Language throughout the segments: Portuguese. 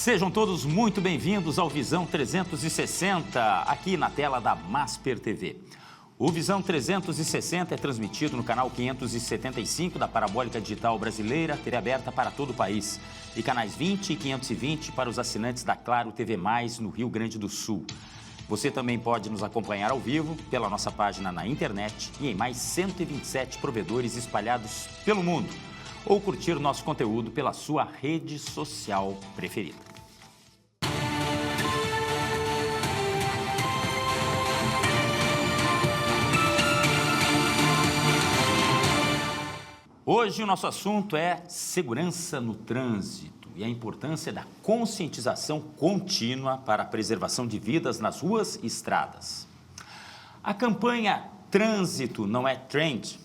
Sejam todos muito bem-vindos ao Visão 360, aqui na tela da Masper TV. O Visão 360 é transmitido no canal 575 da Parabólica Digital Brasileira, TV aberta para todo o país, e canais 20 e 520 para os assinantes da Claro TV+, no Rio Grande do Sul. Você também pode nos acompanhar ao vivo pela nossa página na internet e em mais 127 provedores espalhados pelo mundo, ou curtir nosso conteúdo pela sua rede social preferida. Hoje o nosso assunto é segurança no trânsito e a importância da conscientização contínua para a preservação de vidas nas ruas e estradas. A campanha Trânsito Não é Trend,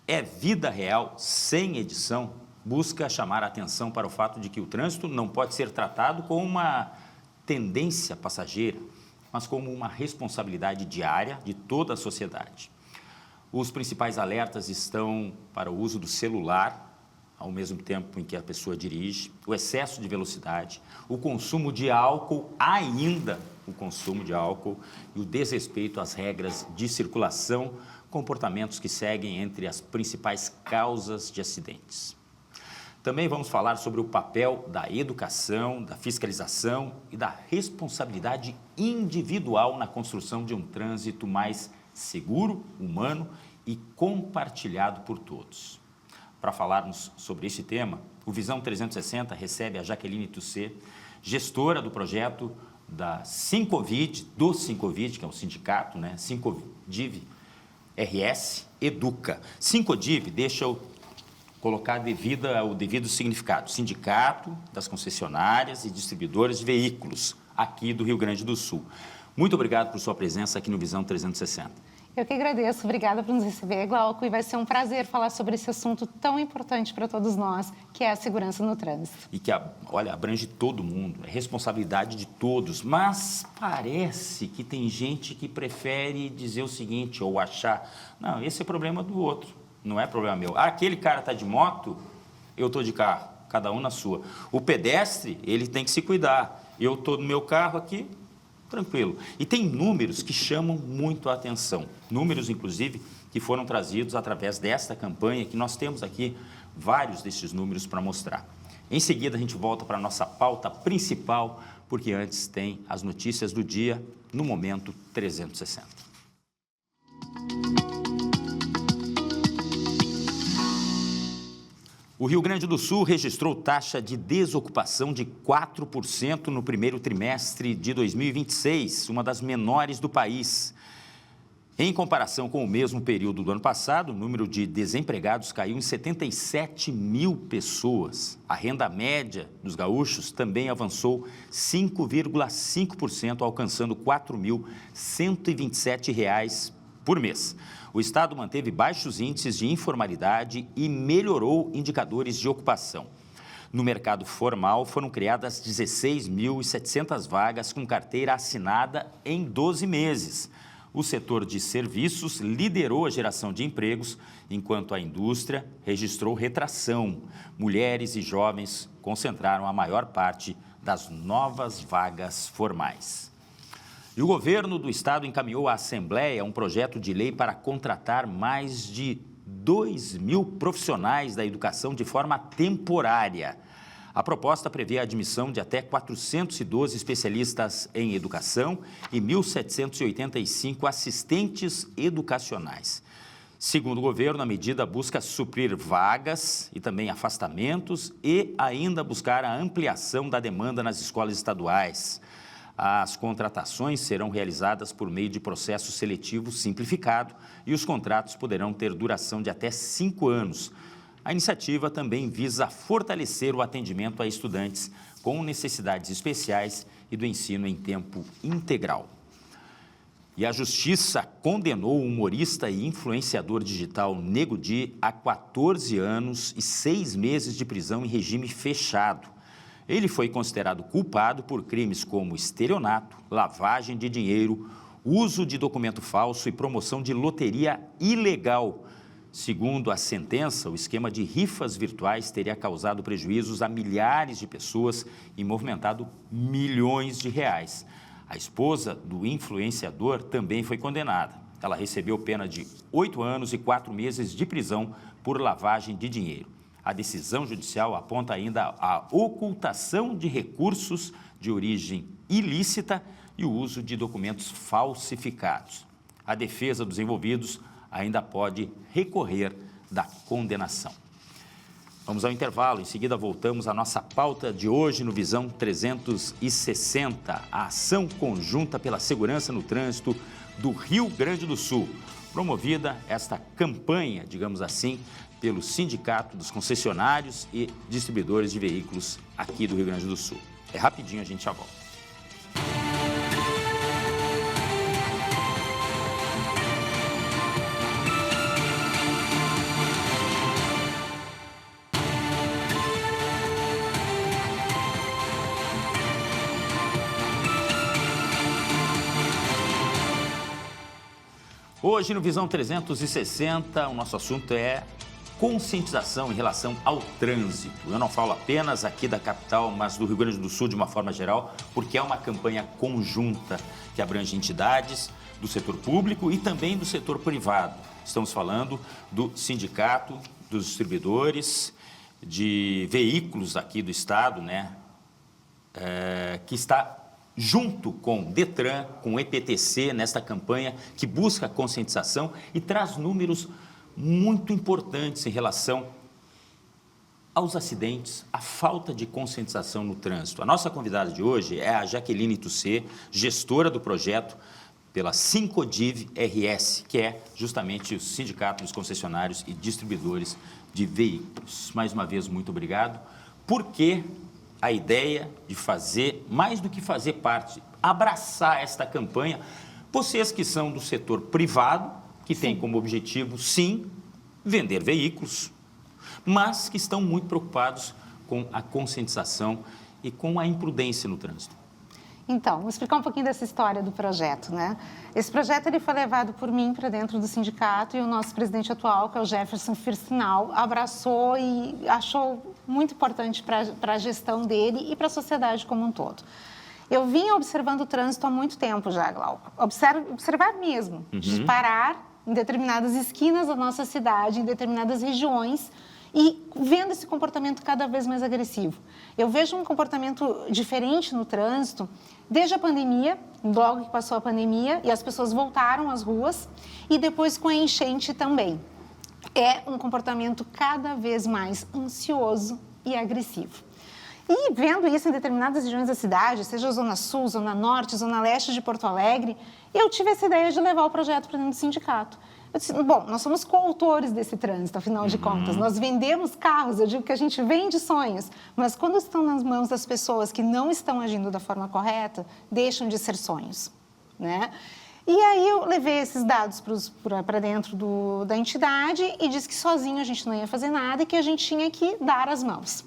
é vida real, sem edição, busca chamar a atenção para o fato de que o trânsito não pode ser tratado como uma tendência passageira, mas como uma responsabilidade diária de toda a sociedade. Os principais alertas estão para o uso do celular, ao mesmo tempo em que a pessoa dirige, o excesso de velocidade, o consumo de álcool, ainda o consumo de álcool e o desrespeito às regras de circulação, comportamentos que seguem entre as principais causas de acidentes. Também vamos falar sobre o papel da educação, da fiscalização e da responsabilidade individual na construção de um trânsito mais seguro, humano e compartilhado por todos. Para falarmos sobre este tema, o Visão 360 recebe a Jaqueline Tusset, gestora do projeto da Sincovid, que é um sindicato, né? Sincodiv RS Educa. Sincodiv, deixa eu colocar o devido significado, Sindicato das Concessionárias e Distribuidoras de Veículos, aqui do Rio Grande do Sul. Muito obrigado por sua presença aqui no Visão 360. Eu que agradeço, obrigada por nos receber, Glauco, e vai ser um prazer falar sobre esse assunto tão importante para todos nós, que é a segurança no trânsito. E que, abrange todo mundo, é responsabilidade de todos, mas parece que tem gente que prefere dizer o seguinte, ou achar, não, esse é problema do outro, não é problema meu. Aquele cara está de moto, eu estou de carro, cada um na sua. O pedestre, ele tem que se cuidar, eu estou no meu carro aqui, tranquilo. E tem números que chamam muito a atenção. Números, inclusive, que foram trazidos através desta campanha, que nós temos aqui vários desses números para mostrar. Em seguida, a gente volta para a nossa pauta principal, porque antes tem as notícias do dia no Momento 360. O Rio Grande do Sul registrou taxa de desocupação de 4% no primeiro trimestre de 2026, uma das menores do país. Em comparação com o mesmo período do ano passado, o número de desempregados caiu em 77 mil pessoas. A renda média dos gaúchos também avançou 5,5%, alcançando R$ 4.127 por mês. O Estado manteve baixos índices de informalidade e melhorou indicadores de ocupação. No mercado formal, foram criadas 16.700 vagas com carteira assinada em 12 meses. O setor de serviços liderou a geração de empregos, enquanto a indústria registrou retração. Mulheres e jovens concentraram a maior parte das novas vagas formais. E o governo do estado encaminhou à Assembleia um projeto de lei para contratar mais de 2.000 profissionais da educação de forma temporária. A proposta prevê a admissão de até 412 especialistas em educação e 1.785 assistentes educacionais. Segundo o governo, a medida busca suprir vagas e também afastamentos e ainda buscar a ampliação da demanda nas escolas estaduais. As contratações serão realizadas por meio de processo seletivo simplificado e os contratos poderão ter duração de até 5 anos. A iniciativa também visa fortalecer o atendimento a estudantes com necessidades especiais e do ensino em tempo integral. E a Justiça condenou o humorista e influenciador digital Nego Di a 14 anos e 6 meses de prisão em regime fechado. Ele foi considerado culpado por crimes como estelionato, lavagem de dinheiro, uso de documento falso e promoção de loteria ilegal. Segundo a sentença, o esquema de rifas virtuais teria causado prejuízos a milhares de pessoas e movimentado milhões de reais. A esposa do influenciador também foi condenada. Ela recebeu pena de 8 anos e 4 meses de prisão por lavagem de dinheiro. A decisão judicial aponta ainda a ocultação de recursos de origem ilícita e o uso de documentos falsificados. A defesa dos envolvidos ainda pode recorrer da condenação. Vamos ao intervalo, em seguida voltamos à nossa pauta de hoje no Visão 360, a ação conjunta pela segurança no trânsito do Rio Grande do Sul. Promovida esta campanha, digamos assim, pelo Sindicato dos Concessionários e Distribuidores de Veículos aqui do Rio Grande do Sul. É rapidinho, a gente já volta. Hoje, no Visão 360, o nosso assunto é conscientização em relação ao trânsito. Eu não falo apenas aqui da capital, mas do Rio Grande do Sul de uma forma geral, porque é uma campanha conjunta que abrange entidades do setor público e também do setor privado. Estamos falando do Sindicato dos Distribuidores de Veículos aqui do estado, né? Que está junto com o Detran, com o EPTC, nesta campanha que busca conscientização e traz números muito importantes em relação aos acidentes, à falta de conscientização no trânsito. A nossa convidada de hoje é a Jaqueline Tussê, gestora do projeto pela Sincodiv RS, que é justamente o Sindicato dos Concessionários e Distribuidores de Veículos. Mais uma vez, muito obrigado. Por que a ideia de fazer, mais do que fazer parte, abraçar esta campanha, vocês que são do setor privado, que tem como objetivo, sim, vender veículos, mas que estão muito preocupados com a conscientização e com a imprudência no trânsito? Então, vou explicar um pouquinho dessa história do projeto, né? Esse projeto ele foi levado por mim para dentro do sindicato e o nosso presidente atual, que é o Jefferson Fircinal, abraçou e achou muito importante para a gestão dele e para a sociedade como um todo. Eu vinha observando o trânsito há muito tempo já, Glauco. Observar mesmo, de parar em determinadas esquinas da nossa cidade, em determinadas regiões, e vendo esse comportamento cada vez mais agressivo. Eu vejo um comportamento diferente no trânsito desde a pandemia, logo que passou a pandemia, e as pessoas voltaram às ruas, e depois com a enchente também. É um comportamento cada vez mais ansioso e agressivo. E vendo isso em determinadas regiões da cidade, seja a Zona Sul, Zona Norte, Zona Leste de Porto Alegre, eu tive essa ideia de levar o projeto para dentro do sindicato. Eu disse, bom, nós somos coautores desse trânsito, afinal de contas. Nós vendemos carros, eu digo que a gente vende sonhos, mas quando estão nas mãos das pessoas que não estão agindo da forma correta, deixam de ser sonhos, né? E aí eu levei esses dados para dentro da entidade e disse que sozinho a gente não ia fazer nada e que a gente tinha que dar as mãos.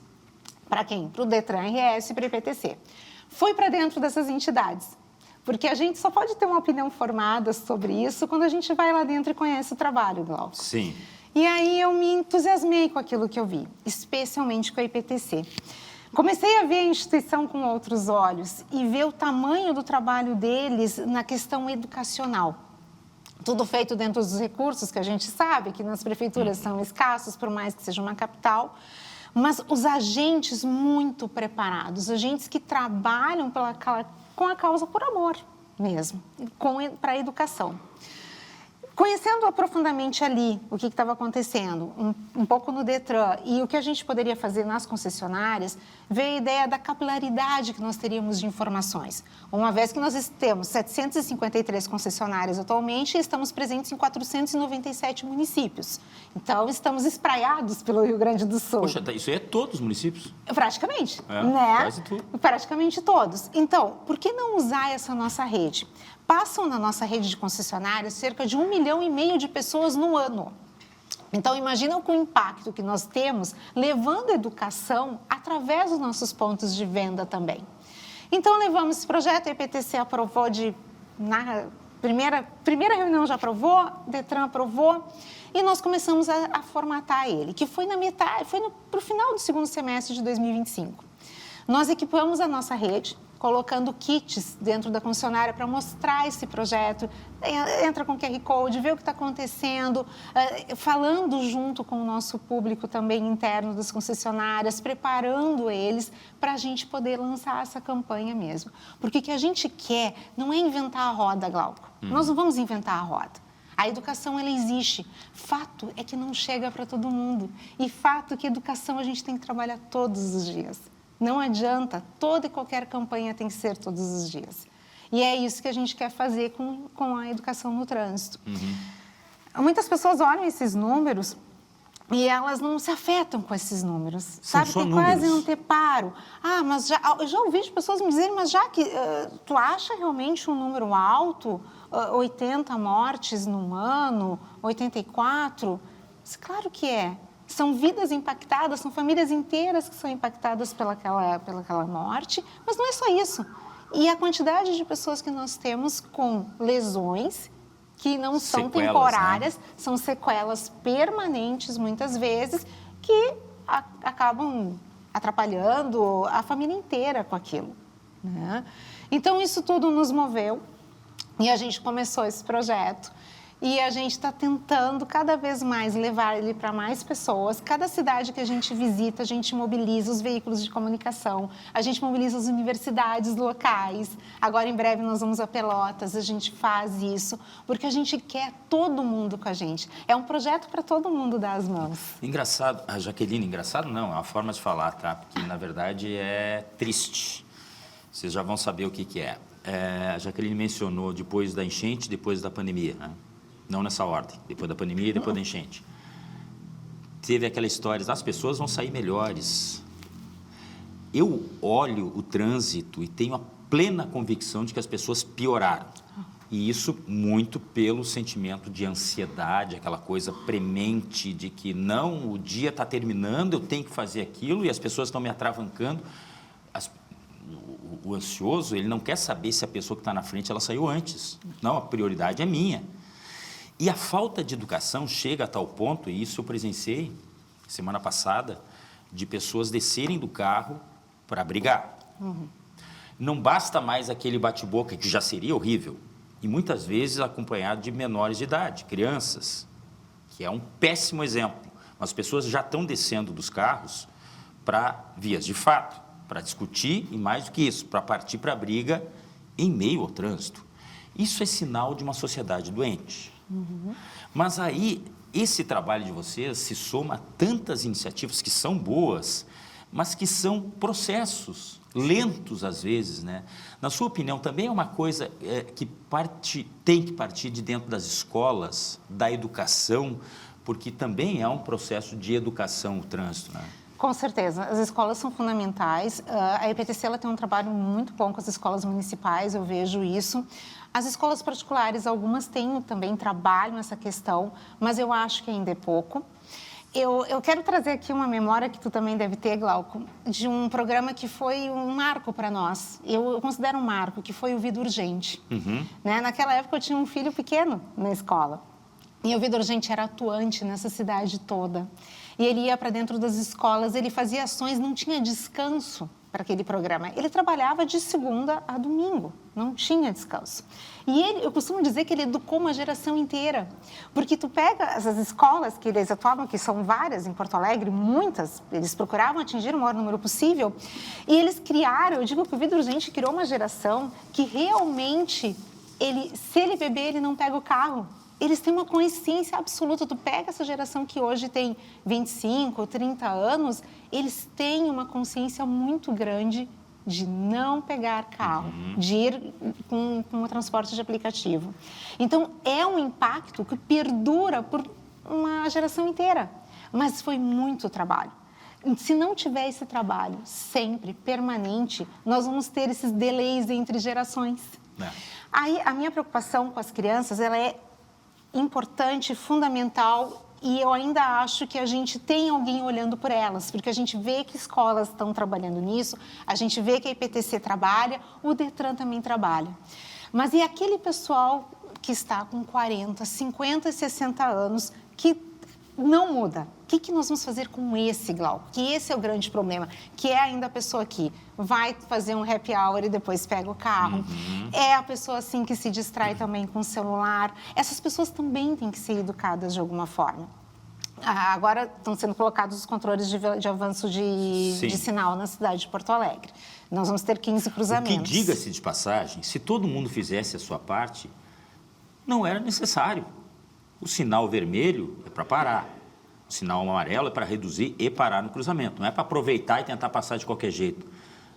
Para quem? Para o Detran RS e para o IPTC. Foi para dentro dessas entidades. Porque a gente só pode ter uma opinião formada sobre isso quando a gente vai lá dentro e conhece o trabalho, Glauco. Sim. E aí eu me entusiasmei com aquilo que eu vi, especialmente com a IPTC. Comecei a ver a instituição com outros olhos e ver o tamanho do trabalho deles na questão educacional. Tudo feito dentro dos recursos que a gente sabe que nas prefeituras são escassos, por mais que seja uma capital. Mas os agentes muito preparados, agentes que trabalham com a causa por amor mesmo, para a educação. Conhecendo profundamente ali o que estava acontecendo, um pouco no Detran e o que a gente poderia fazer nas concessionárias, veio a ideia da capilaridade que nós teríamos de informações. Uma vez que nós temos 753 concessionárias atualmente e estamos presentes em 497 municípios. Então, estamos espraiados pelo Rio Grande do Sul. Poxa, isso aí é todos os municípios? Praticamente, né? Quase tudo. Praticamente todos. Então, por que não usar essa nossa rede? Passam na nossa rede de concessionárias cerca de 1,5 milhão de pessoas no ano. Então, imagina o impacto que nós temos levando a educação através dos nossos pontos de venda também. Então, levamos esse projeto, a IPTC aprovou na primeira reunião já aprovou, Detran aprovou, e nós começamos a formatar ele, que foi para o final do segundo semestre de 2025. Nós equipamos a nossa rede, colocando kits dentro da concessionária para mostrar esse projeto, entra com QR Code, vê o que está acontecendo, falando junto com o nosso público também interno das concessionárias, preparando eles para a gente poder lançar essa campanha mesmo. Porque o que a gente quer não é inventar a roda, Glauco. Nós não vamos inventar a roda. A educação, ela existe. Fato é que não chega para todo mundo. E fato é que a educação a gente tem que trabalhar todos os dias. Não adianta, toda e qualquer campanha tem que ser todos os dias. E é isso que a gente quer fazer com a educação no trânsito. Muitas pessoas olham esses números e elas não se afetam com esses números. Sabe, tem quase não ter paro. Mas eu já ouvi de pessoas me dizerem, mas já que tu acha realmente um número alto, 80 mortes num ano, 84? Claro que é. São vidas impactadas, são famílias inteiras que são impactadas pelaquela morte, mas não é só isso. E a quantidade de pessoas que nós temos com lesões que não são sequelas, temporárias, né? São sequelas permanentes, muitas vezes, que acabam atrapalhando a família inteira com aquilo, né? Então, isso tudo nos moveu e a gente começou esse projeto. E a gente está tentando cada vez mais levar ele para mais pessoas. Cada cidade que a gente visita, a gente mobiliza os veículos de comunicação, a gente mobiliza as universidades locais. Agora, em breve, nós vamos a Pelotas, a gente faz isso, porque a gente quer todo mundo com a gente. É um projeto para todo mundo dar as mãos. Engraçado, Jaqueline, engraçado não, é uma forma de falar, tá? Porque, na verdade, é triste. Vocês já vão saber o que é. A Jaqueline mencionou depois da enchente, depois da pandemia, né? Não nessa ordem, depois da pandemia e depois da enchente. Teve aquela história, as pessoas vão sair melhores. Eu olho o trânsito e tenho a plena convicção de que as pessoas pioraram. E isso muito pelo sentimento de ansiedade, aquela coisa premente de que não, o dia está terminando, eu tenho que fazer aquilo e as pessoas estão me atravancando. O ansioso, ele não quer saber se a pessoa que está na frente, ela saiu antes. Não, a prioridade é minha. E a falta de educação chega a tal ponto, e isso eu presenciei semana passada, de pessoas descerem do carro para brigar. Não basta mais aquele bate-boca, que já seria horrível, e muitas vezes acompanhado de menores de idade, crianças, que é um péssimo exemplo. As pessoas já estão descendo dos carros para vias de fato, para discutir, e mais do que isso, para partir para a briga em meio ao trânsito. Isso é sinal de uma sociedade doente. Mas aí, esse trabalho de vocês se soma a tantas iniciativas que são boas, mas que são processos lentos às vezes, né? Na sua opinião, também é uma coisa que tem que partir de dentro das escolas, da educação, porque também é um processo de educação o trânsito, né? Com certeza, as escolas são fundamentais. A EPTC ela tem um trabalho muito bom com as escolas municipais, eu vejo isso. As escolas particulares, algumas têm também trabalho nessa questão, mas eu acho que ainda é pouco. Eu quero trazer aqui uma memória que tu também deve ter, Glauco, de um programa que foi um marco para nós. Eu considero um marco, que foi o Vida Urgente. Né? Naquela época eu tinha um filho pequeno na escola. E o Vida Urgente era atuante nessa cidade toda. E ele ia para dentro das escolas, ele fazia ações, não tinha descanso para aquele programa. Ele trabalhava de segunda a domingo, não tinha descanso. E eu costumo dizer que ele educou uma geração inteira. Porque tu pega essas escolas que eles atuavam, que são várias em Porto Alegre, muitas, eles procuravam atingir o maior número possível, e eles criaram, eu digo que o Vida Urgente criou uma geração que realmente, se ele beber, ele não pega o carro. Eles têm uma consciência absoluta. Tu pega essa geração que hoje tem 25, 30 anos, eles têm uma consciência muito grande de não pegar carro, de ir com o transporte de aplicativo. Então, é um impacto que perdura por uma geração inteira. Mas foi muito trabalho. Se não tiver esse trabalho sempre, permanente, nós vamos ter esses delays entre gerações. Aí, a minha preocupação com as crianças, ela é importante, fundamental, e eu ainda acho que a gente tem alguém olhando por elas, porque a gente vê que escolas estão trabalhando nisso, a gente vê que a IPTC trabalha, o Detran também trabalha. Mas e aquele pessoal que está com 40, 50 e 60 anos, que não muda. O que nós vamos fazer com esse, Glauco? Que esse é o grande problema, que é ainda a pessoa que vai fazer um happy hour e depois pega o carro. É a pessoa, assim, que se distrai também com o celular. Essas pessoas também têm que ser educadas de alguma forma. Agora estão sendo colocados os controles de avanço de sinal na cidade de Porto Alegre. Nós vamos ter 15 cruzamentos. O que, diga-se de passagem, se todo mundo fizesse a sua parte, não era necessário. O sinal vermelho é para parar. O sinal amarelo é para reduzir e parar no cruzamento. Não é para aproveitar e tentar passar de qualquer jeito.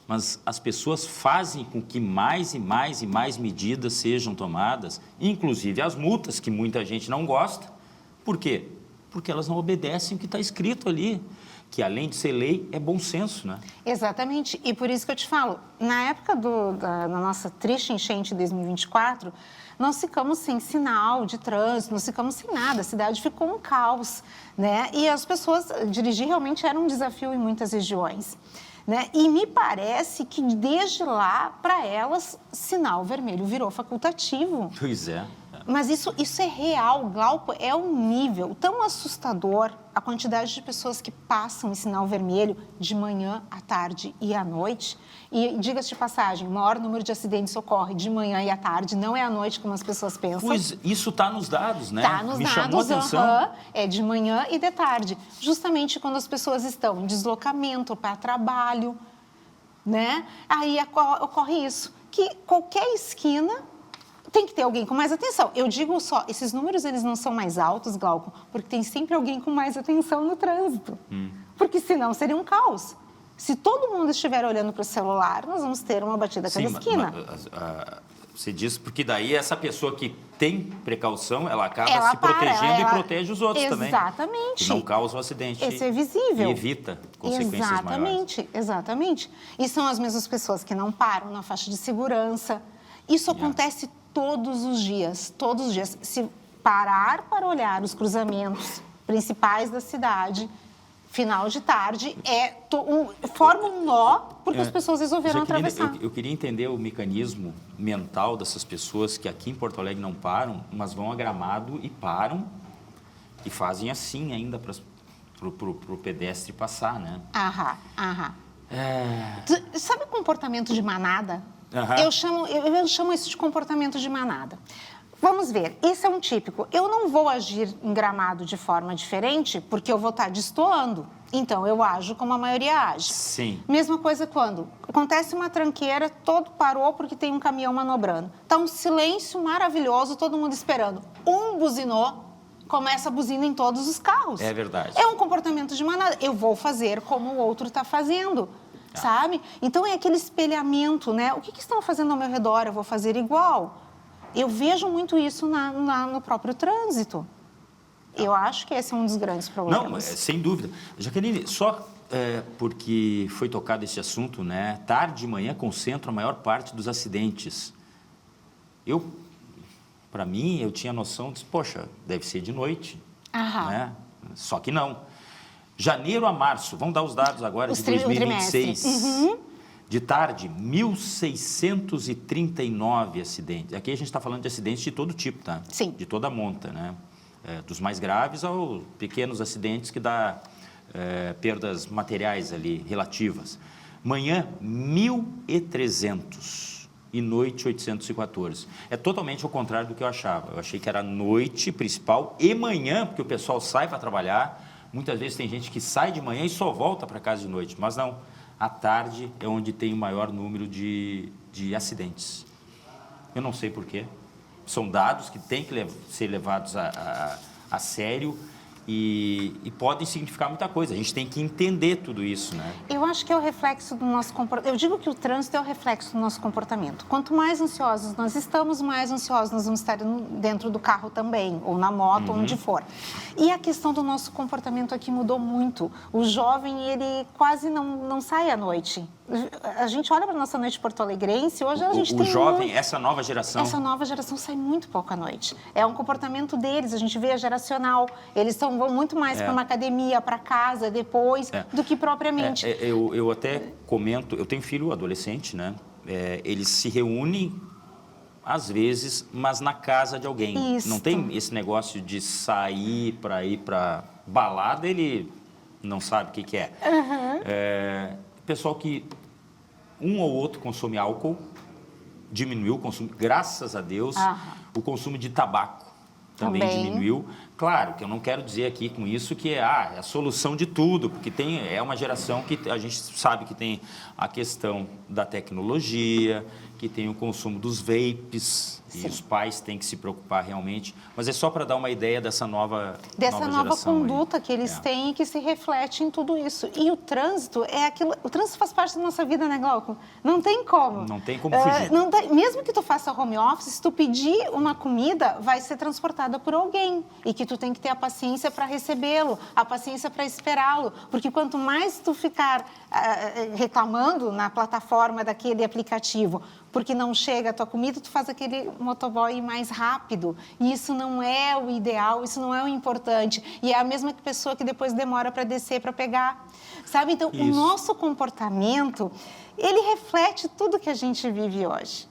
Mas as pessoas fazem com que mais e mais e mais medidas sejam tomadas, inclusive as multas, que muita gente não gosta. Por quê? Porque elas não obedecem o que está escrito ali, que além de ser lei, é bom senso, né? Exatamente. E por isso que eu te falo, na época da nossa triste enchente de 2024, nós ficamos sem sinal de trânsito, nós ficamos sem nada, a cidade ficou um caos, né? E as pessoas, dirigir realmente era um desafio em muitas regiões, né? E me parece que desde lá, para elas, sinal vermelho virou facultativo. Pois é. Mas isso é real, Glauco, é um nível tão assustador a quantidade de pessoas que passam em sinal vermelho de manhã, à tarde e à noite. E, diga-se de passagem, o maior número de acidentes ocorre de manhã e à tarde, não é à noite como as pessoas pensam. Pois, isso está nos dados, né? Está nos Me dados, chamou a atenção. É de manhã e de tarde, justamente quando as pessoas estão em deslocamento para trabalho, né? Aí ocorre isso, que qualquer esquina tem que ter alguém com mais atenção. Eu digo só, esses números eles não são mais altos, Glauco, porque tem sempre alguém com mais atenção no trânsito. Porque senão seria um caos. Se todo mundo estiver olhando para o celular, nós vamos ter uma batida a cada esquina. Você diz porque daí essa pessoa que tem precaução, ela acaba se protegendo e protege os outros também. Exatamente. Que não causa o acidente. Esse é visível. E evita consequências maiores. Exatamente. E são as mesmas pessoas que não param na faixa de segurança. Isso acontece todos os dias, todos os dias. Se parar para olhar os cruzamentos principais da cidade, final de tarde, forma um nó, porque as pessoas resolveram atravessar. Eu queria entender o mecanismo mental dessas pessoas que aqui em Porto Alegre não param, mas vão a Gramado e param e fazem assim ainda para o pedestre passar, né? Sabe o comportamento de manada? Eu chamo isso de comportamento de manada. Vamos ver, esse é um típico. Eu não vou agir em Gramado de forma diferente porque eu vou estar destoando. Então, eu ajo como a maioria age. Sim. Mesma coisa quando acontece uma tranqueira, todo parou porque tem um caminhão manobrando. Está um silêncio maravilhoso, todo mundo esperando. Um buzinou, começa a buzina em todos os carros. É verdade. É um comportamento de manada. Eu vou fazer como o outro está fazendo. Sabe? Então, é aquele espelhamento, né? O que estão fazendo ao meu redor? Eu vou fazer igual. Eu vejo muito isso no próprio trânsito. Eu acho que esse é um dos grandes problemas. Não, sem dúvida. Jaqueline, só porque foi tocado esse assunto, né? Tarde e manhã concentra a maior parte dos acidentes. Para mim, eu tinha noção de, poxa, deve ser de noite. Né? Só que não. Janeiro a março, vamos dar os dados agora de 2026. De tarde, 1.639 acidentes. Aqui a gente está falando de acidentes de todo tipo, tá? Sim. De toda a monta, né? Dos mais graves aos pequenos acidentes que dá perdas materiais ali, relativas. Manhã, 1.300 e noite, 814. É totalmente ao contrário do que eu achava. Eu achei que era noite principal e manhã, porque o pessoal sai para trabalhar. Muitas vezes tem gente que sai de manhã e só volta para casa de noite, mas não. À tarde é onde tem o maior número de acidentes. Eu não sei por quê. São dados que têm que ser levados a sério e podem significar muita coisa. A gente tem que entender tudo isso, né? Eu acho que é o reflexo do nosso comportamento. Eu digo que o trânsito é o reflexo do nosso comportamento. Quanto mais ansiosos nós estamos, mais ansiosos nós vamos estar dentro do carro também, ou na moto, onde for. E a questão do nosso comportamento aqui mudou muito. O jovem, ele quase não sai à noite. A gente olha para a nossa noite porto-alegrense, hoje a gente tem... O jovem, essa nova geração... Essa nova geração sai muito pouco à noite. É um comportamento deles, a gente vê a geracional. Eles vão muito mais para uma academia, para casa, depois, do que propriamente. Eu até comento, eu tenho filho adolescente, né? Eles se reúnem às vezes, mas na casa de alguém. Isso. Não tem esse negócio de sair para ir para balada, ele não sabe o que é. Pessoal que um ou outro consome álcool, diminuiu o consumo, graças a Deus, o consumo de tabaco também diminuiu. Claro que eu não quero dizer aqui com isso que é a solução de tudo, porque é uma geração que a gente sabe que tem a questão da tecnologia, que tem o consumo dos vapes, e os pais têm que se preocupar realmente. Mas é só para dar uma ideia dessa nova conduta aí. Que eles têm e que se reflete em tudo isso. E o trânsito é aquilo. O trânsito faz parte da nossa vida, né, Glauco? Não tem como. Não tem como fugir. Mesmo que tu faça home office, se tu pedir uma comida, vai ser transportada por alguém. E que tu tem que ter a paciência para recebê-lo, a paciência para esperá-lo. Porque quanto mais tu ficar reclamando na plataforma daquele aplicativo, porque não chega a tua comida, tu faz aquele motoboy mais rápido. E isso não é o ideal, isso não é o importante. E é a mesma pessoa que depois demora para descer, para pegar. Sabe? Então, o nosso comportamento, ele reflete tudo que a gente vive hoje.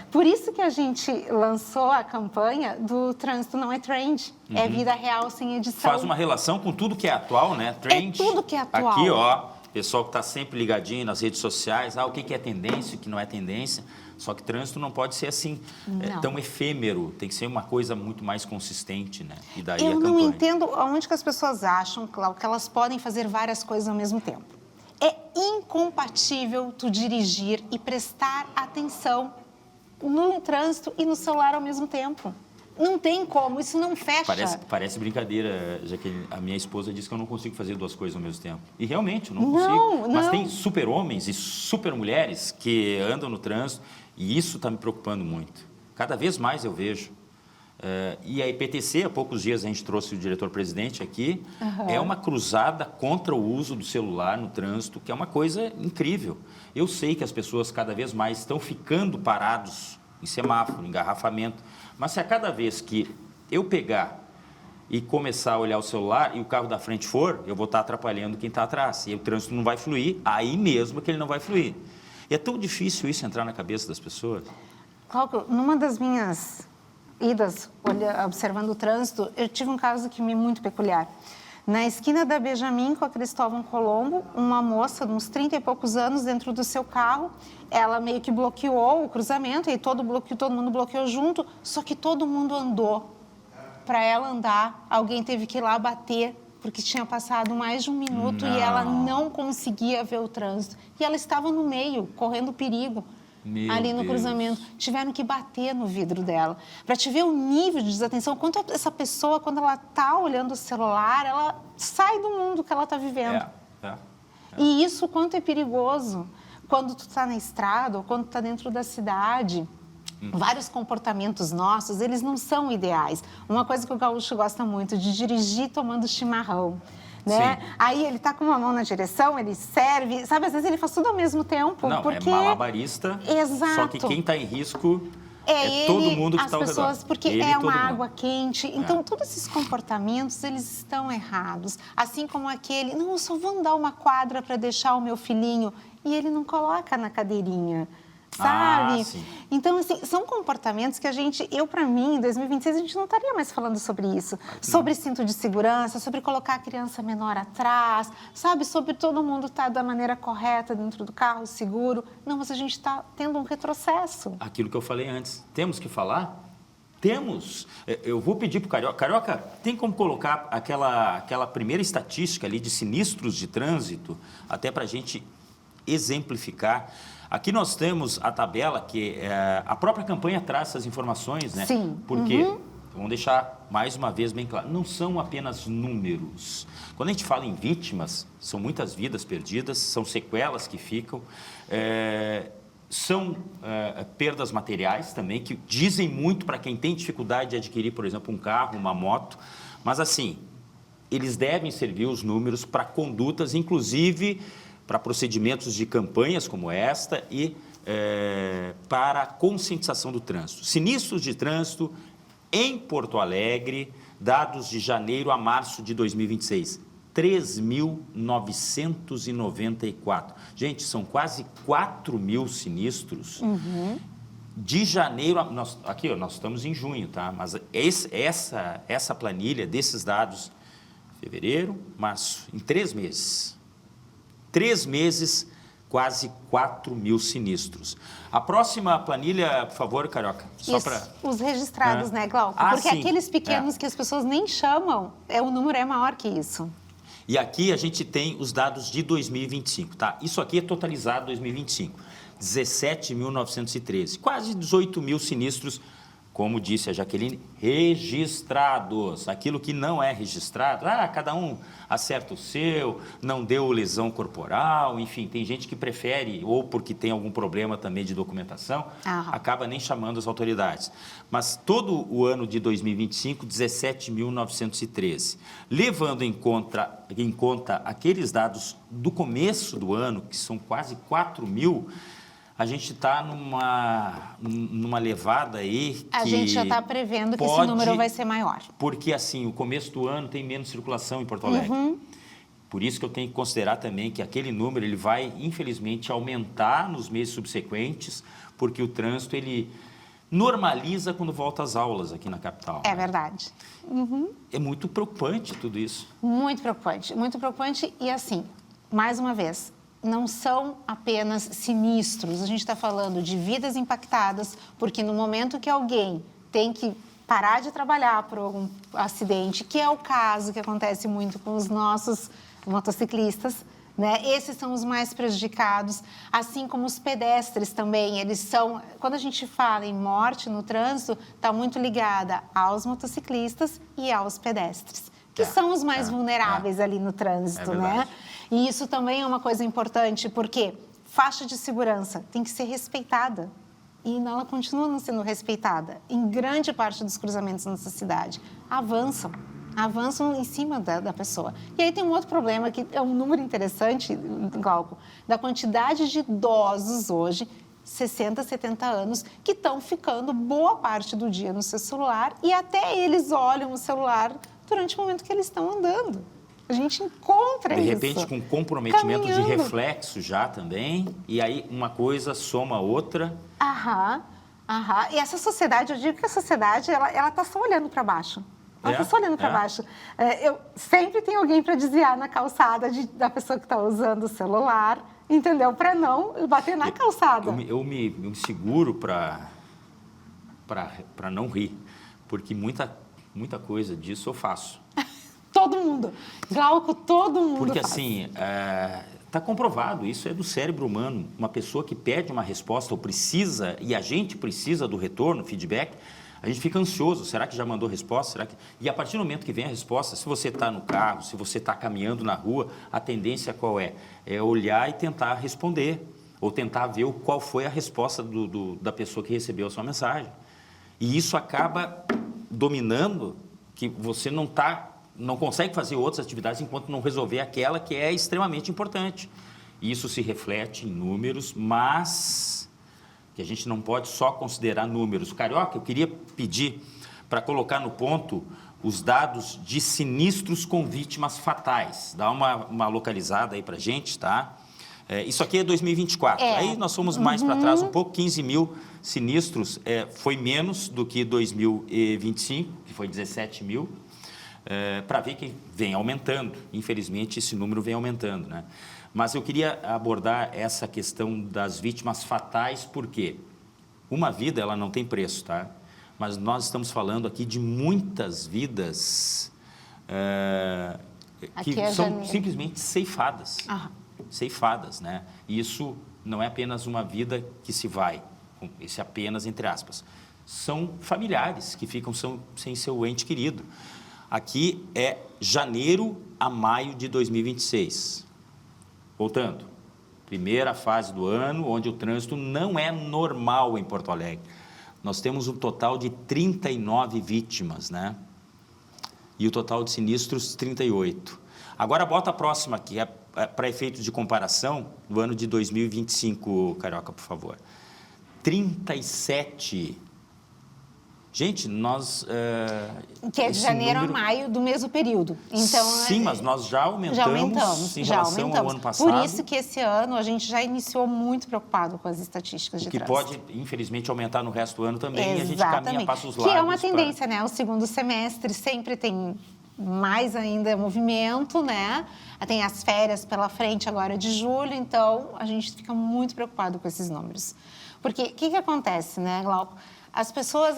Por isso que a gente lançou a campanha do Trânsito Não é Trend. É vida real sem edição. Faz uma relação com tudo que é atual, né? Trend. É tudo que é atual. Aqui, ó, pessoal que está sempre ligadinho nas redes sociais, o que é tendência, o que não é tendência. Só que trânsito não pode ser assim, tão efêmero, tem que ser uma coisa muito mais consistente, né? E daí eu não entendo aonde que as pessoas acham, Cláudio, que elas podem fazer várias coisas ao mesmo tempo. É incompatível tu dirigir e prestar atenção no trânsito e no celular ao mesmo tempo. Não tem como, isso não fecha. Parece brincadeira, já que a minha esposa disse que eu não consigo fazer duas coisas ao mesmo tempo. E realmente, eu não consigo. Mas tem super-homens e super-mulheres que andam no trânsito e isso está me preocupando muito. Cada vez mais eu vejo. E a IPTC, há poucos dias a gente trouxe o diretor-presidente aqui, é uma cruzada contra o uso do celular no trânsito, que é uma coisa incrível. Eu sei que as pessoas cada vez mais estão ficando parados em semáforo, engarrafamento, mas se a cada vez que eu pegar e começar a olhar o celular e o carro da frente for, eu vou estar atrapalhando quem está atrás. E o trânsito não vai fluir, aí mesmo que ele não vai fluir. E é tão difícil isso entrar na cabeça das pessoas. Cláudio, numa das minhas idas, observando o trânsito, eu tive um caso que me é muito peculiar. Na esquina da Benjamin com a Cristóvão Colombo, uma moça de uns 30 e poucos anos dentro do seu carro, ela meio que bloqueou o cruzamento e todo mundo bloqueou junto, só que todo mundo andou. Para ela andar, alguém teve que ir lá bater, porque tinha passado mais de um minuto e ela não conseguia ver o trânsito. E ela estava no meio, correndo perigo. Ali no cruzamento, tiveram que bater no vidro dela. Para te ver o nível de desatenção, quanto essa pessoa, quando ela está olhando o celular, ela sai do mundo que ela está vivendo. E isso quanto é perigoso quando tu está na estrada ou quando tu está dentro da cidade. Vários comportamentos nossos, eles não são ideais. Uma coisa que o gaúcho gosta muito, de dirigir tomando chimarrão. Né? Aí ele tá com uma mão na direção, ele serve, sabe, às vezes ele faz tudo ao mesmo tempo. Não, porque... é malabarista. Exato. Só que quem está em risco é todo mundo que está ao redor. As pessoas, porque é uma água quente. Então, todos esses comportamentos, eles estão errados. Assim como aquele, não, eu só vou andar uma quadra para deixar o meu filhinho e ele não coloca na cadeirinha. Sabe? Então, assim, são comportamentos que para mim, em 2026, a gente não estaria mais falando sobre isso. Sobre cinto de segurança, sobre colocar a criança menor atrás, sabe? Sobre todo mundo estar da maneira correta dentro do carro, seguro. Não, mas a gente está tendo um retrocesso. Aquilo que eu falei antes, temos que falar? Temos. Eu vou pedir para o Carioca. Carioca, tem como colocar aquela primeira estatística ali de sinistros de trânsito, até para a gente exemplificar. Aqui nós temos a tabela que a própria campanha traz essas informações, né? Sim. Porque, vamos deixar mais uma vez bem claro, não são apenas números. Quando a gente fala em vítimas, são muitas vidas perdidas, são sequelas que ficam, são perdas materiais também, que dizem muito para quem tem dificuldade de adquirir, por exemplo, um carro, uma moto. Mas, assim, eles devem servir os números para condutas, inclusive para procedimentos de campanhas como esta e para a conscientização do trânsito. Sinistros de trânsito em Porto Alegre, dados de janeiro a março de 2026, 3.994. Gente, são quase 4.000 sinistros de janeiro, aqui ó, nós estamos em junho, tá? Mas essa planilha desses dados, fevereiro, março, em 3 meses. 3 meses, quase 4 mil sinistros. A próxima planilha, por favor, Carioca. Só para os registrados, né, Glauco? Porque sim. aqueles pequenos que as pessoas nem chamam, o número é maior que isso. E aqui a gente tem os dados de 2025, tá? Isso aqui é totalizado 2025. 17.913, quase 18 mil sinistros, como disse a Jaqueline, registrados. Aquilo que não é registrado, cada um acerta o seu, não deu lesão corporal, enfim, tem gente que prefere, ou porque tem algum problema também de documentação, acaba nem chamando as autoridades. Mas todo o ano de 2025, 17.913. Levando em conta aqueles dados do começo do ano, que são quase 4 mil, a gente está numa levada aí que a gente já está prevendo que esse número vai ser maior. Porque, assim, o começo do ano tem menos circulação em Porto Alegre. Por isso que eu tenho que considerar também que aquele número ele vai, infelizmente, aumentar nos meses subsequentes, porque o trânsito, ele normaliza quando volta às aulas aqui na capital. É verdade. É muito preocupante tudo isso. Muito preocupante. Muito preocupante e, assim, mais uma vez, não são apenas sinistros, a gente está falando de vidas impactadas, porque no momento que alguém tem que parar de trabalhar por algum acidente, que é o caso que acontece muito com os nossos motociclistas, né? Esses são os mais prejudicados, assim como os pedestres também, eles são, quando a gente fala em morte no trânsito, está muito ligada aos motociclistas e aos pedestres, que são os mais vulneráveis ali no trânsito, né? E isso também é uma coisa importante, porque faixa de segurança tem que ser respeitada. E ela continua não sendo respeitada. Em grande parte dos cruzamentos nessa cidade, avançam em cima da pessoa. E aí tem um outro problema, que é um número interessante, Glauco, da quantidade de idosos hoje, 60, 70 anos, que estão ficando boa parte do dia no seu celular e até eles olham o celular durante o momento que eles estão andando. A gente encontra isso. De repente, com comprometimento de reflexo já também, e aí uma coisa soma a outra. E essa sociedade, eu digo que a sociedade, ela está só olhando para baixo. Ela está só olhando para baixo. Eu sempre tem alguém para desviar na calçada da pessoa que está usando o celular, entendeu? Para não bater na calçada. Eu me seguro para não rir, porque muita coisa disso eu faço. Todo mundo. Glauco, todo mundo Porque, faz. assim, está comprovado, isso é do cérebro humano. Uma pessoa que pede uma resposta ou precisa, e a gente precisa do retorno, feedback, a gente fica ansioso. Será que já mandou resposta? E a partir do momento que vem a resposta, se você está no carro, se você está caminhando na rua, a tendência qual é? É olhar e tentar responder, ou tentar ver qual foi a resposta da pessoa que recebeu a sua mensagem. E isso acaba dominando que você não consegue fazer outras atividades enquanto não resolver aquela que é extremamente importante. Isso se reflete em números, mas que a gente não pode só considerar números. Carioca, eu queria pedir para colocar no ponto os dados de sinistros com vítimas fatais. Dá uma localizada aí para a gente, tá? Isso aqui é 2024. Aí nós fomos mais para trás um pouco, 15 mil sinistros. Foi menos do que 2025, que foi 17 mil. Para ver que vem aumentando. Infelizmente, esse número vem aumentando, né? Mas eu queria abordar essa questão das vítimas fatais, porque uma vida, ela não tem preço, tá? Mas nós estamos falando aqui de muitas vidas que são simplesmente ceifadas. Ceifadas, né? E isso não é apenas uma vida que se vai, esse apenas entre aspas. São familiares que ficam sem seu ente querido. Aqui é janeiro a maio de 2026. Voltando, primeira fase do ano, onde o trânsito não é normal em Porto Alegre. Nós temos um total de 39 vítimas, né? E o total de sinistros, 38. Agora, bota a próxima aqui, para efeitos de comparação, do ano de 2025, Carioca, por favor. 37 Gente, nós... que é de janeiro a maio do mesmo período. Então, sim, mas nós já aumentamos em relação ao ano passado. Por isso que esse ano a gente já iniciou muito preocupado com as estatísticas de trânsito. Que pode, infelizmente, aumentar no resto do ano também. Exatamente. E a gente caminha passos largos. Que é uma tendência, né? O segundo semestre sempre tem mais ainda movimento, né? Tem as férias pela frente agora de julho, então a gente fica muito preocupado com esses números. Porque o que acontece, né, Glauco? As pessoas,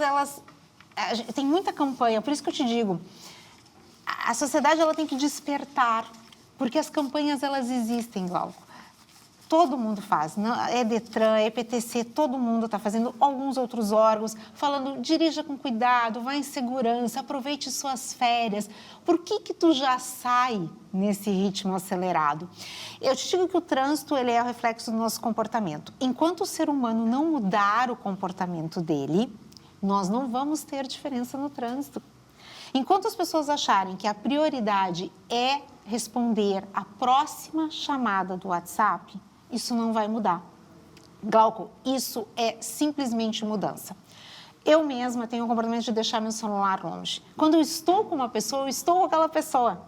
tem muita campanha, por isso que eu te digo, a sociedade ela tem que despertar, porque as campanhas elas existem, Glauco. Todo mundo faz, é Detran, é PTC, todo mundo está fazendo, alguns outros órgãos, falando, dirija com cuidado, vá em segurança, aproveite suas férias. Por que tu já sai nesse ritmo acelerado? Eu te digo que o trânsito ele é o reflexo do nosso comportamento. Enquanto o ser humano não mudar o comportamento dele, nós não vamos ter diferença no trânsito. Enquanto as pessoas acharem que a prioridade é responder a próxima chamada do WhatsApp, isso não vai mudar. Glauco, isso é simplesmente mudança. Eu mesma tenho o comportamento de deixar meu celular longe. Quando eu estou com uma pessoa, eu estou com aquela pessoa.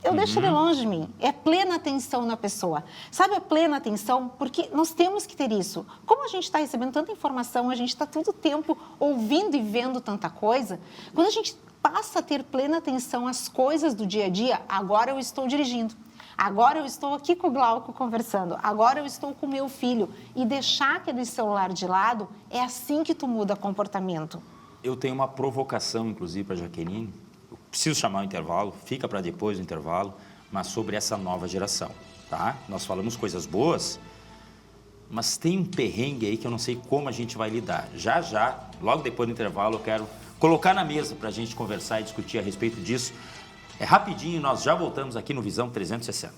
Eu deixo ele longe de mim. É plena atenção na pessoa. Sabe a plena atenção? Porque nós temos que ter isso. Como a gente está recebendo tanta informação, a gente está todo o tempo ouvindo e vendo tanta coisa, quando a gente passa a ter plena atenção às coisas do dia a dia, agora eu estou dirigindo. Agora eu estou aqui com o Glauco conversando, agora eu estou com o meu filho. E deixar aquele celular de lado, é assim que tu muda comportamento. Eu tenho uma provocação, inclusive, para a Jaqueline. Eu preciso chamar o intervalo, fica para depois do intervalo, mas sobre essa nova geração, tá? Nós falamos coisas boas, mas tem um perrengue aí que eu não sei como a gente vai lidar. Já, logo depois do intervalo, eu quero colocar na mesa para a gente conversar e discutir a respeito disso. É rapidinho, nós já voltamos aqui no Visão 360.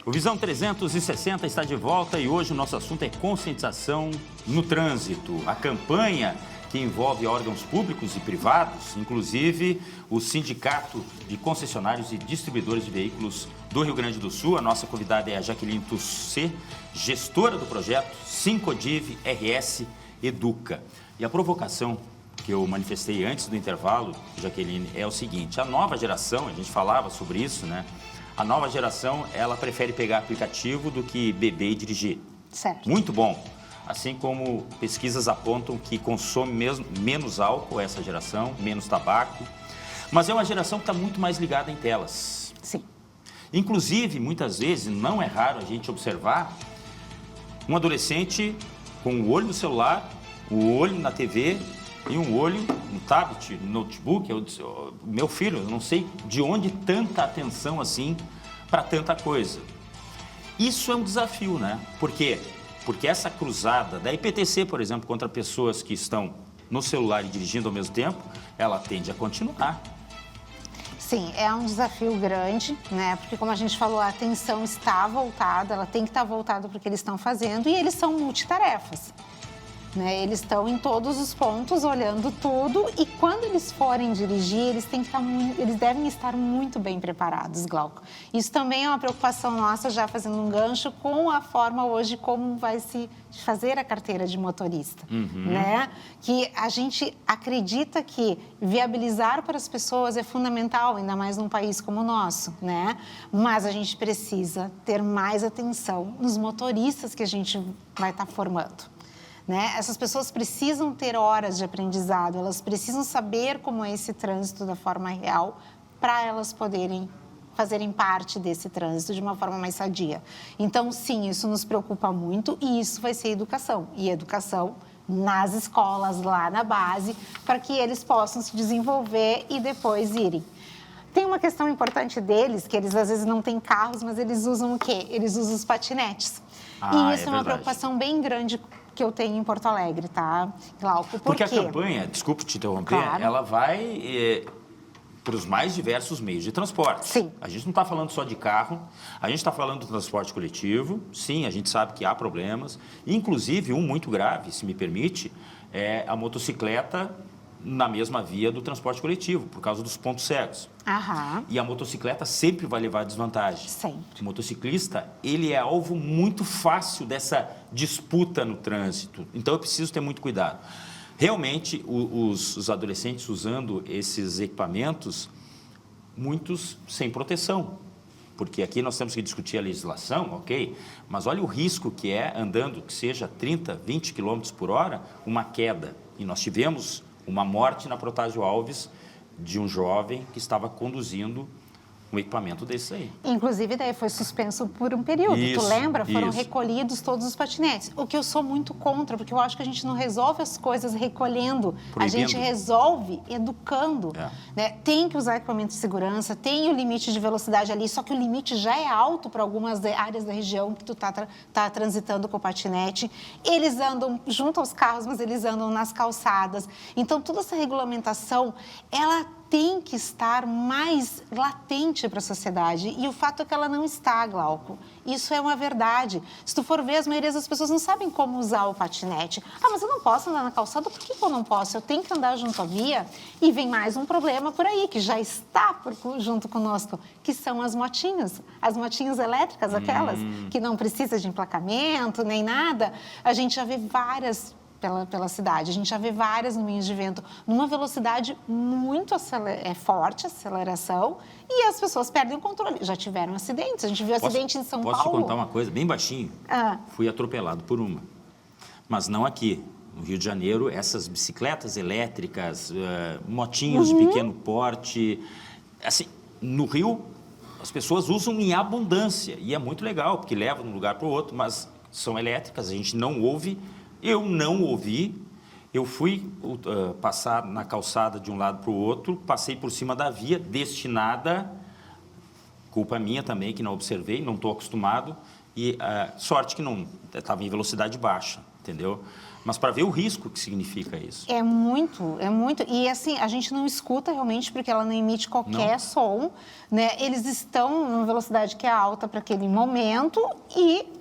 O Visão 360 está de volta e hoje o nosso assunto é conscientização no trânsito. A campanha que envolve órgãos públicos e privados, inclusive o Sindicato de Concessionários e Distribuidores de Veículos do Rio Grande do Sul. A nossa convidada é a Jaqueline Tussé, gestora do projeto Sincodiv RS Educa. E a provocação que eu manifestei antes do intervalo, Jaqueline, é o seguinte: a nova geração, a gente falava sobre isso, né? A nova geração, ela prefere pegar aplicativo do que beber e dirigir. Certo. Muito bom. Assim como pesquisas apontam que consome menos álcool essa geração, menos tabaco. Mas é uma geração que está muito mais ligada em telas. Sim. Inclusive, muitas vezes, não é raro a gente observar um adolescente com o olho no celular, o olho na TV e um olho no tablet, no notebook. Meu filho, eu não sei de onde tanta atenção assim para tanta coisa. Isso é um desafio, né? Por quê? Porque essa cruzada da IPTC, por exemplo, contra pessoas que estão no celular e dirigindo ao mesmo tempo, ela tende a continuar. Sim, é um desafio grande, né? Porque, como a gente falou, a atenção está voltada, ela tem que estar voltada para o que eles estão fazendo, e eles são multitarefas. Né? Eles estão em todos os pontos, olhando tudo, e quando eles forem dirigir, eles devem estar muito bem preparados, Glauco. Isso também é uma preocupação nossa, já fazendo um gancho com a forma hoje como vai se fazer a carteira de motorista. Né? Que a gente acredita que viabilizar para as pessoas é fundamental, ainda mais num país como o nosso, né? Mas a gente precisa ter mais atenção nos motoristas que a gente vai estar formando. Né? Essas pessoas precisam ter horas de aprendizado, elas precisam saber como é esse trânsito da forma real para elas poderem fazerem parte desse trânsito de uma forma mais sadia. Então, sim, isso nos preocupa muito e isso vai ser educação. E educação nas escolas, lá na base, para que eles possam se desenvolver e depois irem. Tem uma questão importante deles, que eles às vezes não têm carros, mas eles usam o quê? Eles usam os patinetes. E isso é uma preocupação bem grande que eu tenho em Porto Alegre, tá, Glauco? Porque a campanha, desculpe te interromper, claro, ela vai para os mais diversos meios de transporte. Sim. A gente não está falando só de carro, a gente está falando do transporte coletivo. Sim, a gente sabe que há problemas. Inclusive, um muito grave, se me permite, é a motocicleta na mesma via do transporte coletivo, por causa dos pontos cegos. Aham. E a motocicleta sempre vai levar desvantagem. Sempre. O motociclista, ele é alvo muito fácil dessa disputa no trânsito. Então, eu preciso ter muito cuidado. Realmente, os adolescentes usando esses equipamentos, muitos sem proteção. Porque aqui nós temos que discutir a legislação, ok? Mas olha o risco que é, andando, que seja 30, 20 km por hora, uma queda. E nós tivemos uma morte na Protásio Alves de um jovem que estava conduzindo um equipamento desse aí. Inclusive, daí foi suspenso por um período. Isso, tu lembra? Foram isso. recolhidos todos os patinetes. O que eu sou muito contra, porque eu acho que a gente não resolve as coisas recolhendo. Proibindo. A gente resolve educando. Né? Tem que usar equipamento de segurança, tem o limite de velocidade ali, só que o limite já é alto para algumas áreas da região que tu tá transitando com o patinete. Eles andam junto aos carros, mas eles andam nas calçadas. Então, toda essa regulamentação, ela tem que estar mais latente para a sociedade. E o fato é que ela não está, Glauco. Isso é uma verdade. Se tu for ver, a maioria das pessoas não sabem como usar o patinete. Ah, mas eu não posso andar na calçada. Por que eu não posso? Eu tenho que andar junto à via. E vem mais um problema por aí, que já está junto conosco, que são as motinhas. As motinhas elétricas, aquelas que não precisam de emplacamento nem nada. A gente já vê várias pela cidade. A gente já vê várias no moinhos de vento numa velocidade muito forte, aceleração, e as pessoas perdem o controle. Já tiveram acidentes. A gente viu acidente em São Paulo. Posso te contar uma coisa bem baixinho? Fui atropelado por uma. Mas não aqui. No Rio de Janeiro, essas bicicletas elétricas, motinhos de pequeno porte. Assim, no Rio, as pessoas usam em abundância. E é muito legal, porque leva de um lugar para o outro, mas são elétricas, a gente não ouve. Eu não ouvi, eu fui passar na calçada de um lado para o outro, passei por cima da via, destinada, culpa minha também, que não observei, não estou acostumado, e sorte que não estava em velocidade baixa, entendeu? Mas para ver o risco que significa isso. É muito. E assim, a gente não escuta realmente porque ela não emite qualquer som, né? Eles estão numa velocidade que é alta para aquele momento e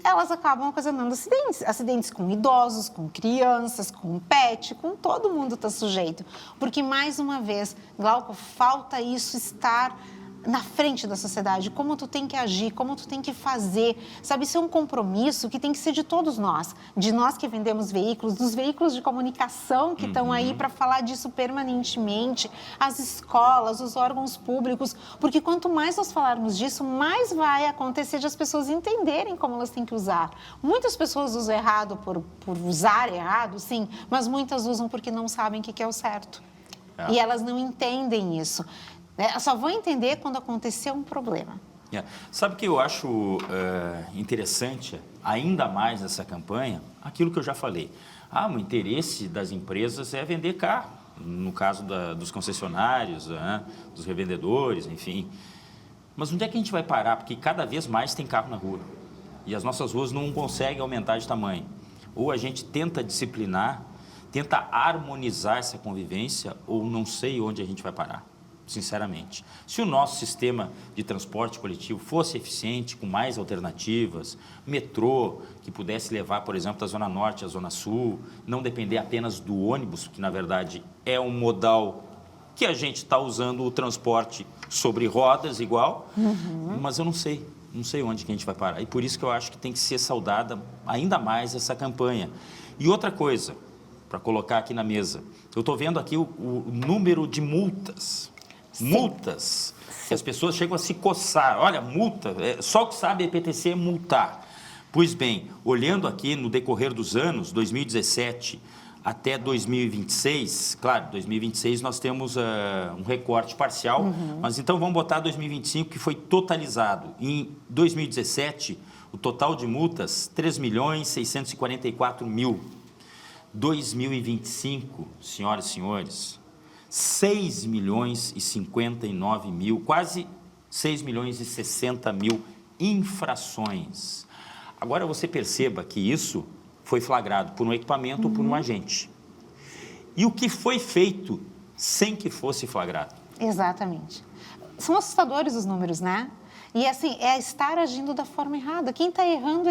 elas acabam ocasionando acidentes. Acidentes com idosos, com crianças, com pet, com todo mundo está sujeito. Porque, mais uma vez, Glauco, falta isso estar na frente da sociedade, como tu tem que agir, como tu tem que fazer, sabe? Isso é um compromisso que tem que ser de todos nós, de nós que vendemos veículos, dos veículos de comunicação que estão aí para falar disso permanentemente, as escolas, os órgãos públicos, porque quanto mais nós falarmos disso, mais vai acontecer de as pessoas entenderem como elas têm que usar. Muitas pessoas usam errado por usar errado, sim, mas muitas usam porque não sabem o que é o certo. E elas não entendem isso. Só vão entender quando acontecer um problema. Sabe o que eu acho interessante, ainda mais nessa campanha? Aquilo que eu já falei. O interesse das empresas é vender carro, no caso dos concessionários, dos revendedores, enfim. Mas onde é que a gente vai parar? Porque cada vez mais tem carro na rua. E as nossas ruas não conseguem aumentar de tamanho. Ou a gente tenta disciplinar, tenta harmonizar essa convivência, ou não sei onde a gente vai parar. Sinceramente. Se o nosso sistema de transporte coletivo fosse eficiente, com mais alternativas, metrô, que pudesse levar, por exemplo, da Zona Norte à Zona Sul, não depender apenas do ônibus, que na verdade é um modal que a gente está usando o transporte sobre rodas igual, mas eu não sei onde que a gente vai parar. E por isso que eu acho que tem que ser saudada ainda mais essa campanha. E outra coisa, para colocar aqui na mesa, eu estou vendo aqui o número de multas. Sim. Multas, que as pessoas chegam a se coçar. Olha, multa, só o que sabe a EPTC é multar. Pois bem, olhando aqui no decorrer dos anos, 2017 até 2026, claro, 2026 nós temos um recorte parcial, mas então vamos botar 2025, que foi totalizado. Em 2017, o total de multas, 3.644.000. 2025, senhoras e senhores, 6.059.000, quase 6.060.000 infrações. Agora você perceba que isso foi flagrado por um equipamento ou por um agente. E o que foi feito sem que fosse flagrado? Exatamente. São assustadores os números, né? E assim, é estar agindo da forma errada. Quem está errando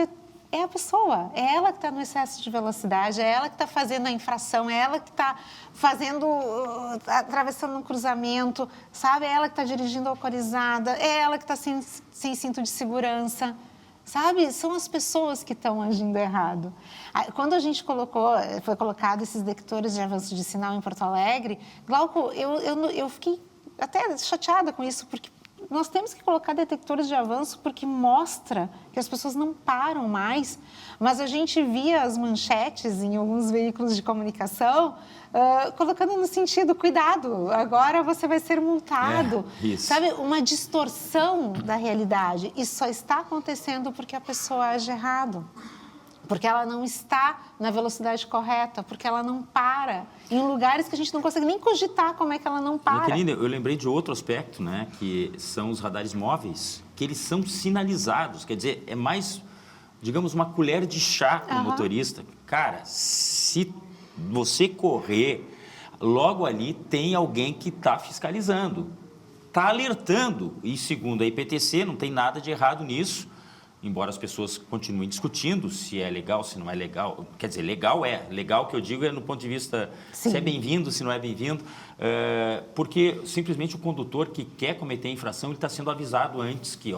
é a pessoa, é ela que está no excesso de velocidade, é ela que está fazendo a infração, é ela que está atravessando um cruzamento, sabe? É ela que está dirigindo alcoolizada, é ela que está sem cinto de segurança, sabe? São as pessoas que estão agindo errado. Quando a gente foi colocado esses detectores de avanço de sinal em Porto Alegre, Glauco, eu fiquei até chateada com isso, porque nós temos que colocar detectores de avanço porque mostra que as pessoas não param mais, mas a gente via as manchetes em alguns veículos de comunicação colocando no sentido, cuidado, agora você vai ser multado. Sabe, uma distorção da realidade. Isso só está acontecendo porque a pessoa age errado. Porque ela não está na velocidade correta, porque ela não para. Em lugares que a gente não consegue nem cogitar como é que ela não para. Querida, eu lembrei de outro aspecto, né? Que são os radares móveis, que eles são sinalizados. Quer dizer, é mais, digamos, uma colher de chá para o motorista. Cara, se você correr, logo ali tem alguém que está fiscalizando, está alertando. E segundo a IPTC, não tem nada de errado nisso. Embora as pessoas continuem discutindo se é legal, se não é legal. Quer dizer, legal é. Legal que eu digo é no ponto de vista se é bem-vindo, se não é bem-vindo. Porque simplesmente o condutor que quer cometer a infração, ele está sendo avisado antes que,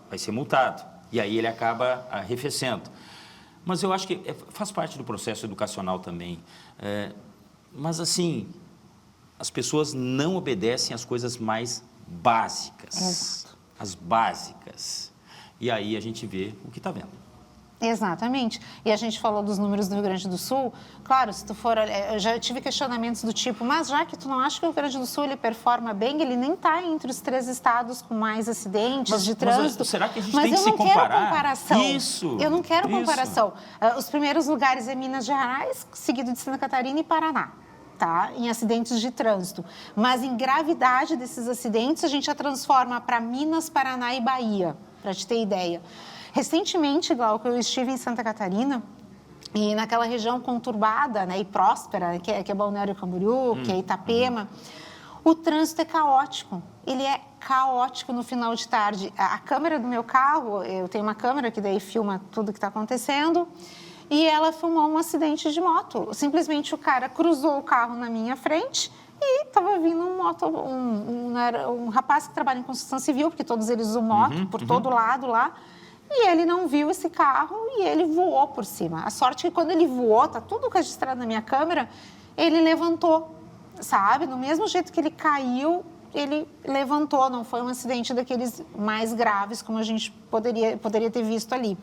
vai ser multado. E aí ele acaba arrefecendo. Mas eu acho que faz parte do processo educacional também. Mas, assim, as pessoas não obedecem às coisas mais básicas. Exato. As básicas. E aí a gente vê o que está vendo. Exatamente. E a gente falou dos números do Rio Grande do Sul. Claro, se tu for... Eu já tive questionamentos do tipo, mas já que tu não acha que o Rio Grande do Sul ele performa bem, ele nem está entre os 3 estados com mais acidentes de trânsito. Mas será que a gente tem que se comparar? Mas eu não quero comparação. Isso. Eu não quero comparação. Os primeiros lugares é Minas Gerais, seguido de Santa Catarina e Paraná. Tá? Em acidentes de trânsito. Mas em gravidade desses acidentes, a gente a transforma para Minas, Paraná e Bahia, para te ter ideia. Recentemente, Glauco, eu estive em Santa Catarina e naquela região conturbada, né, e próspera, que é Balneário Camboriú, que é Itapema, o trânsito é caótico. Ele é caótico no final de tarde. A câmera do meu carro, eu tenho uma câmera que daí filma tudo que está acontecendo, e ela filmou um acidente de moto. Simplesmente o cara cruzou o carro na minha frente e estava vindo um rapaz que trabalha em construção civil, porque todos eles usam moto por todo lado lá, e ele não viu esse carro e ele voou por cima. A sorte é que quando ele voou, está tudo registrado na minha câmera, ele levantou, sabe? Do mesmo jeito que ele caiu, ele levantou, não foi um acidente daqueles mais graves como a gente poderia ter visto ali.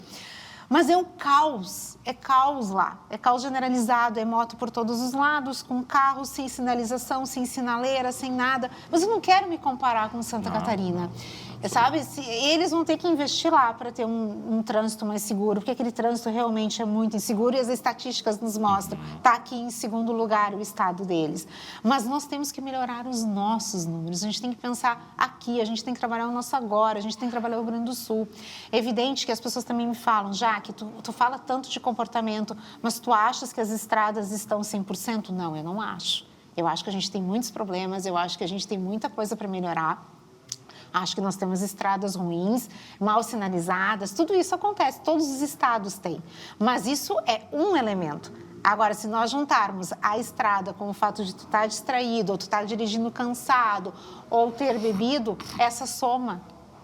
Mas é caos lá, é caos generalizado, é moto por todos os lados, com carros sem sinalização, sem sinaleira, sem nada. Mas eu não quero me comparar com Santa Catarina, sabe? Eles vão ter que investir lá para ter um trânsito mais seguro, porque aquele trânsito realmente é muito inseguro e as estatísticas nos mostram, está aqui em segundo lugar o estado deles. Mas nós temos que melhorar os nossos números, a gente tem que pensar aqui, a gente tem que trabalhar o nosso agora, a gente tem que trabalhar o Rio Grande do Sul. É evidente que as pessoas também me falam, já que tu fala tanto de comportamento, mas tu achas que as estradas estão 100%? Não, eu não acho. Eu acho que a gente tem muitos problemas, eu acho que a gente tem muita coisa para melhorar. Acho que nós temos estradas ruins, mal sinalizadas, tudo isso acontece, todos os estados têm. Mas isso é um elemento. Agora, se nós juntarmos a estrada com o fato de tu estar distraído, ou tu estar dirigindo cansado, ou ter bebido, essa soma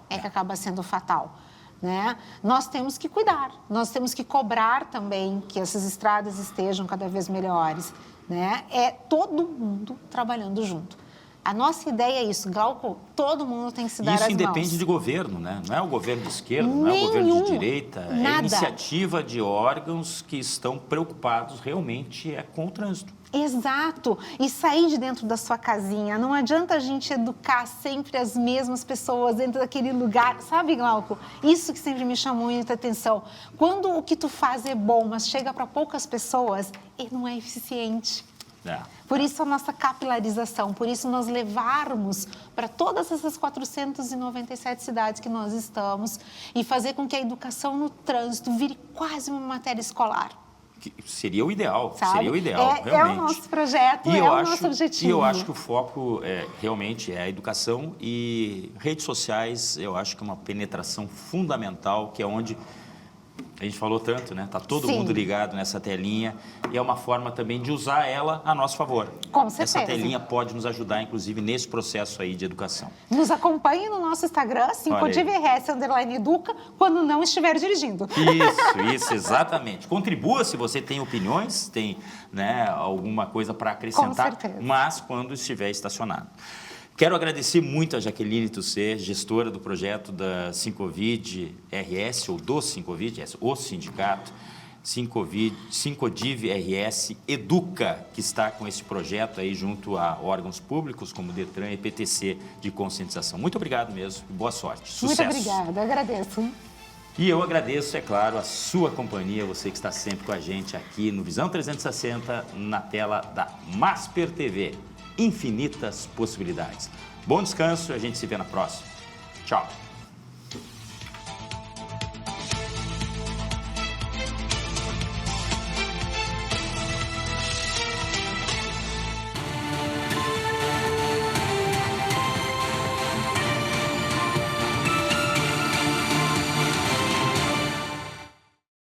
é que acaba sendo fatal. Né? Nós temos que cuidar, nós temos que cobrar também que essas estradas estejam cada vez melhores. Né? É todo mundo trabalhando junto. A nossa ideia é isso, Glauco, todo mundo tem que se dar as mãos. Isso independe de governo, né? Não é o governo de esquerda, não é o governo de direita, é a iniciativa de órgãos que estão preocupados realmente com o trânsito. Exato, e sair de dentro da sua casinha. Não adianta a gente educar sempre as mesmas pessoas dentro daquele lugar. Sabe, Glauco? Isso que sempre me chamou muita atenção. Quando o que tu faz é bom, mas chega para poucas pessoas, ele não é eficiente. Por isso a nossa capilarização, por isso nós levarmos para todas essas 497 cidades que nós estamos e fazer com que a educação no trânsito vire quase uma matéria escolar. que seria o ideal, sabe? seria o ideal, realmente. É o nosso projeto, o nosso objetivo. E eu acho que o foco realmente é a educação e redes sociais, eu acho que é uma penetração fundamental, que é onde a gente falou tanto, né? Tá todo Sim. mundo ligado nessa telinha e é uma forma também de usar ela a nosso favor. Com certeza. Essa telinha pode nos ajudar, inclusive, nesse processo aí de educação. Nos acompanhe no nosso Instagram, 5DivRS_Educa, quando não estiver dirigindo. Isso, exatamente. Contribua se você tem opiniões, tem, né, alguma coisa para acrescentar, Com certeza. mas quando estiver estacionado. Quero agradecer muito a Jaqueline Tusser, gestora do projeto da Sincovid RS, ou do Sincovid, o sindicato, Sincodiv RS Educa, que está com esse projeto aí junto a órgãos públicos como Detran e PTC de conscientização. Muito obrigado mesmo e boa sorte. Sucesso. Muito obrigada, agradeço. E eu agradeço, é claro, a sua companhia, você que está sempre com a gente aqui no Visão 360, na tela da Masper TV. Infinitas possibilidades. Bom descanso e a gente se vê na próxima. Tchau.